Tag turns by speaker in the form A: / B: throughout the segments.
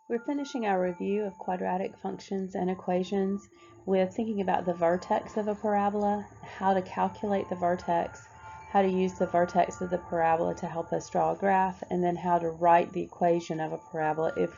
A: We're finishing our review of quadratic functions and equations with thinking about the vertex of a parabola, how to calculate the vertex, how to use the vertex of the parabola to help us draw a graph, and then how to write the equation of a parabola if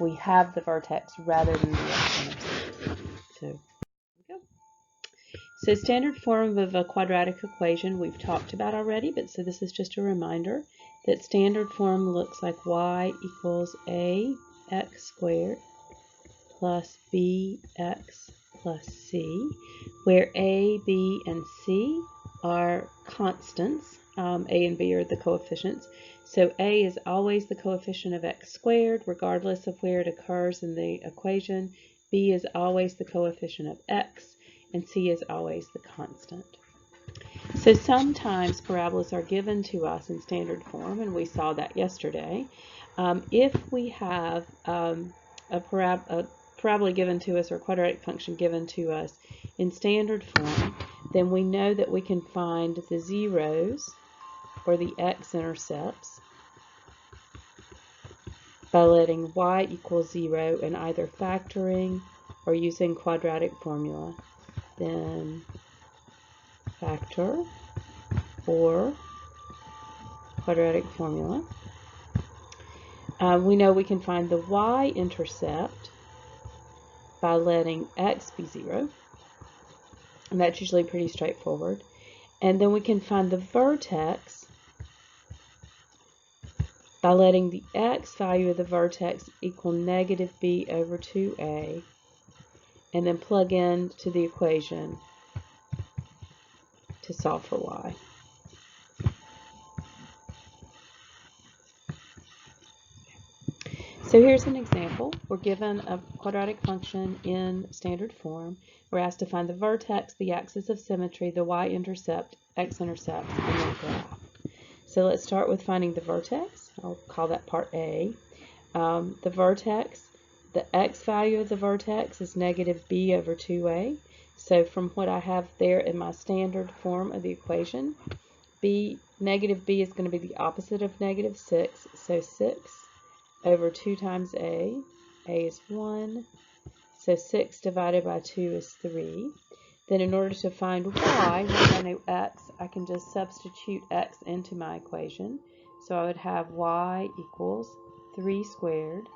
A: we have the vertex rather than the x-intercept. So standard form of a quadratic equation we've talked about already, but so this is just a reminder that standard form looks like y equals ax squared plus bx plus c, where a, b, and c are constants. A and b are the coefficients. So a is always the coefficient of x squared, regardless of where it occurs in the equation. B is always the coefficient of x, and c is always the constant. So sometimes parabolas are given to us in standard form, and we saw that yesterday. If we have a parabola given to us or a quadratic function given to us in standard form, then we know that we can find the zeros or the x-intercepts by letting y equal 0 and either factoring or using quadratic formula. Then factor or quadratic formula. We know we can find the y-intercept by letting x be 0, and that's usually pretty straightforward. And then we can find the vertex by letting the x value of the vertex equal negative b over 2a, and then plug in to the equation to solve for y. So here's an example. We're given a quadratic function in standard form. We're asked to find the vertex, the axis of symmetry, the y-intercept, x-intercept, and the graph. So let's start with finding the vertex. I'll call that part A. The vertex, the x value of the vertex is negative b over 2a. So from what I have there in my standard form of the equation, negative b is going to be the opposite of negative 6. So 6 over 2 times a is 1. So 6 divided by 2 is 3. Then in order to find y, once I know x, I can just substitute x into my equation. So I would have y equals 3 squared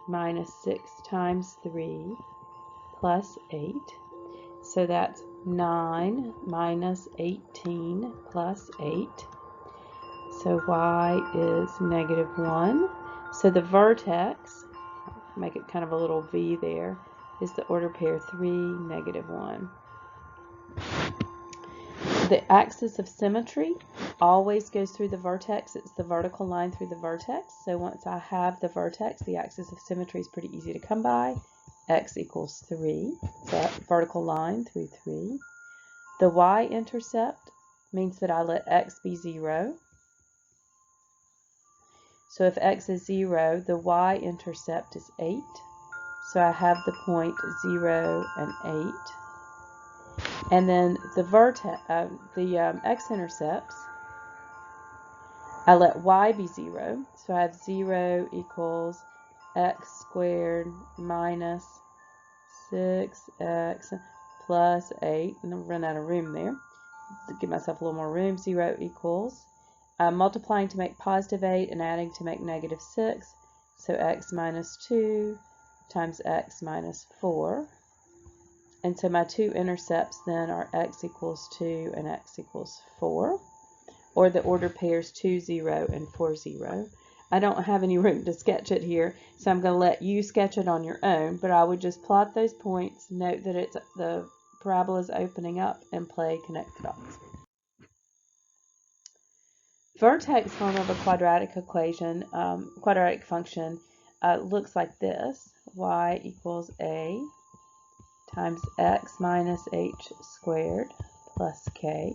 A: minus 6 times 3 plus 8. So that's 9 minus 18 plus 8. So y is negative 1. So the vertex, make it kind of a little v there, is the order pair 3, negative 1. The axis of symmetry always goes through the vertex. It's the vertical line through the vertex. So once I have the vertex, the axis of symmetry is pretty easy to come by. X equals 3. So that vertical line through 3. The y-intercept means that I let x be 0. So if x is 0, the y-intercept is 8. So I have the point 0 and 8. And then the x-intercepts, I let y be 0. So I have 0 equals x squared minus 6x plus 8. And I'll run out of room there. To give myself a little more room, 0 equals multiplying to make positive 8 and adding to make negative 6. So x minus 2 times x minus 4. And so my two intercepts then are x equals 2 and x equals 4. Or the order pairs 2, 0 and 4, 0. I don't have any room to sketch it here, so I'm going to let you sketch it on your own, but I would just plot those points, note that the parabola is opening up, and play connect the dots. Vertex form of a quadratic equation, quadratic function, looks like this. Y equals a times x minus h squared plus k.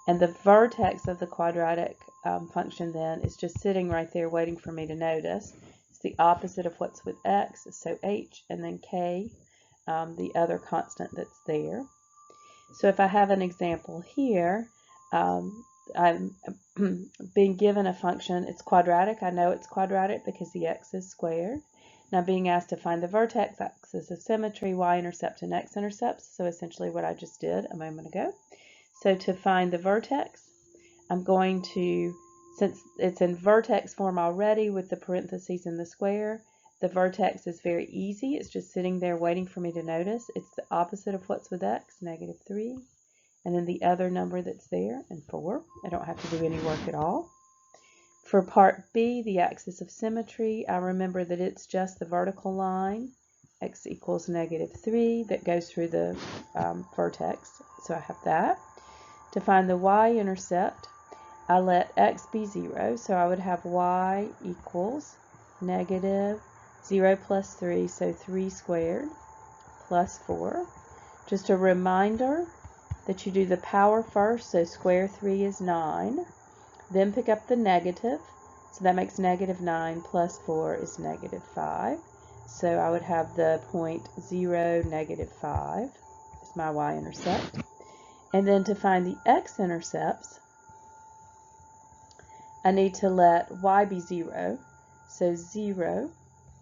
A: And the vertex of the quadratic function then is just sitting right there waiting for me to notice. It's the opposite of what's with x, so h, and then k, the other constant that's there. So if I have an example here, I'm being given a function. It's quadratic. I know it's quadratic because the x is squared. Now being asked to find the vertex, axis of symmetry, y-intercept, and x-intercepts. So essentially what I just did a moment ago. So to find the vertex, I'm going to, since it's in vertex form already with the parentheses and the square, the vertex is very easy. It's just sitting there waiting for me to notice. It's the opposite of what's with x, -3. And then the other number that's there, and 4. I don't have to do any work at all. For part B, the axis of symmetry, I remember that it's just the vertical line, x equals -3, that goes through the vertex. So I have that. To find the y-intercept, I let x be 0, so I would have y equals -0 plus 3, so 3 squared plus 4. Just a reminder that you do the power first, so square 3 is 9. Then pick up the negative, so that makes -9 plus 4 is -5. So I would have the point 0, -5 is my y-intercept. And then to find the x-intercepts, I need to let y be 0, so 0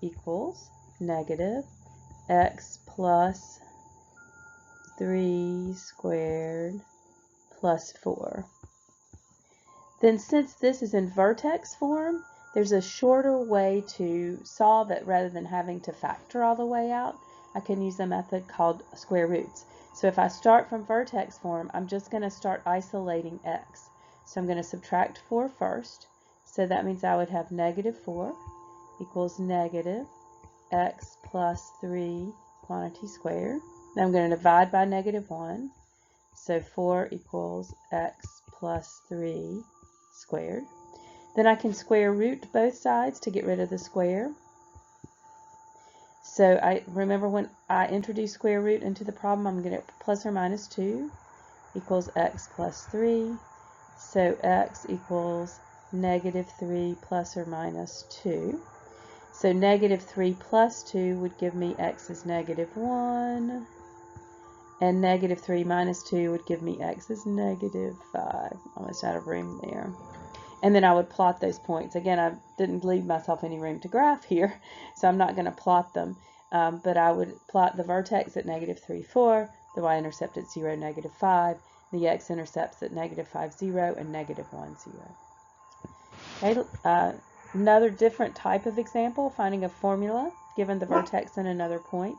A: equals -x plus 3 squared plus 4. Then since this is in vertex form, there's a shorter way to solve it rather than having to factor all the way out. I can use a method called square roots. So if I start from vertex form, I'm just going to start isolating x. So I'm going to subtract 4 first. So that means I would have -4 equals -x plus 3 quantity squared. Then I'm going to divide by -1. So 4 equals x plus 3 squared. Then I can square root both sides to get rid of the square. So I remember when I introduce square root into the problem, I'm going to plus or minus 2 equals x plus 3. So x equals -3 plus or minus 2. So -3 plus 2 would give me x is -1. And -3 minus 2 would give me x is -5. Almost out of room there. And then I would plot those points. Again, I didn't leave myself any room to graph here, so I'm not going to plot them. But I would plot the vertex at -3, 4, the y-intercept at 0, -5, the x-intercepts at -5, 0, and -1, 0. Okay, another different type of example, finding a formula given the vertex and another point.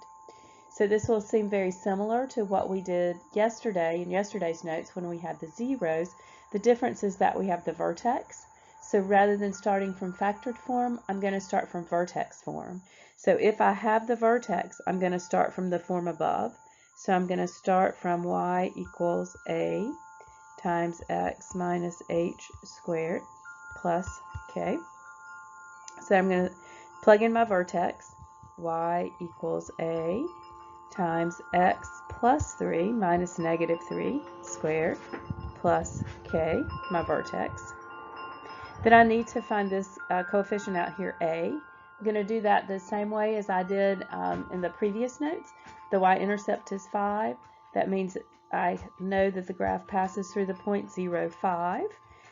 A: So this will seem very similar to what we did yesterday in yesterday's notes when we had the zeros. The difference is that we have the vertex. So rather than starting from factored form, I'm going to start from vertex form. So if I have the vertex, I'm going to start from the form above. So I'm going to start from y equals a times x minus h squared plus k. So I'm going to plug in my vertex. Y equals a times x plus 3 minus -3 squared plus k, my vertex. Then I need to find this coefficient out here, a. I'm going to do that the same way as I did in the previous notes. The y-intercept is 5. That means I know that the graph passes through the point 0, 5.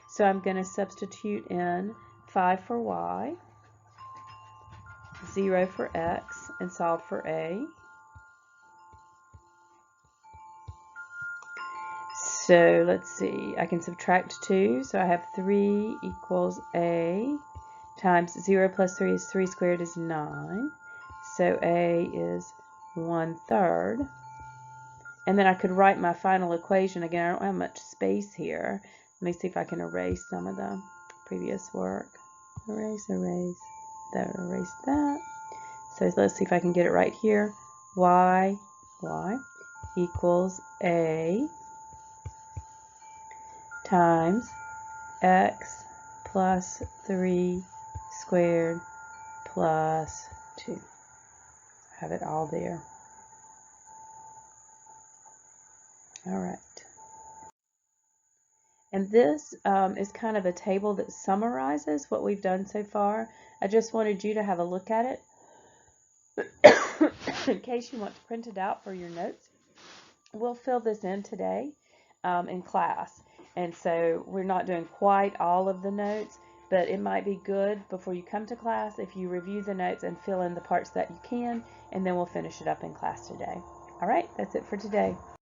A: So I'm going to substitute in 5 for y, 0 for x, and solve for a. So let's see, I can subtract 2, so I have 3 equals a times 0 plus 3 is 3 squared is 9. So a is 1/3. And then I could write my final equation. Again, I don't have much space here. Let me see if I can erase some of the previous work. Erase, erase, that, erase that. So let's see if I can get it right here. Y equals a times x plus 3 squared plus 2. I have it all there. All right. And this is kind of a table that summarizes what we've done so far. I just wanted you to have a look at it in case you want to print it out for your notes. We'll fill this in today in class. And so we're not doing quite all of the notes, but it might be good before you come to class if you review the notes and fill in the parts that you can, and then we'll finish it up in class today. All right, that's it for today.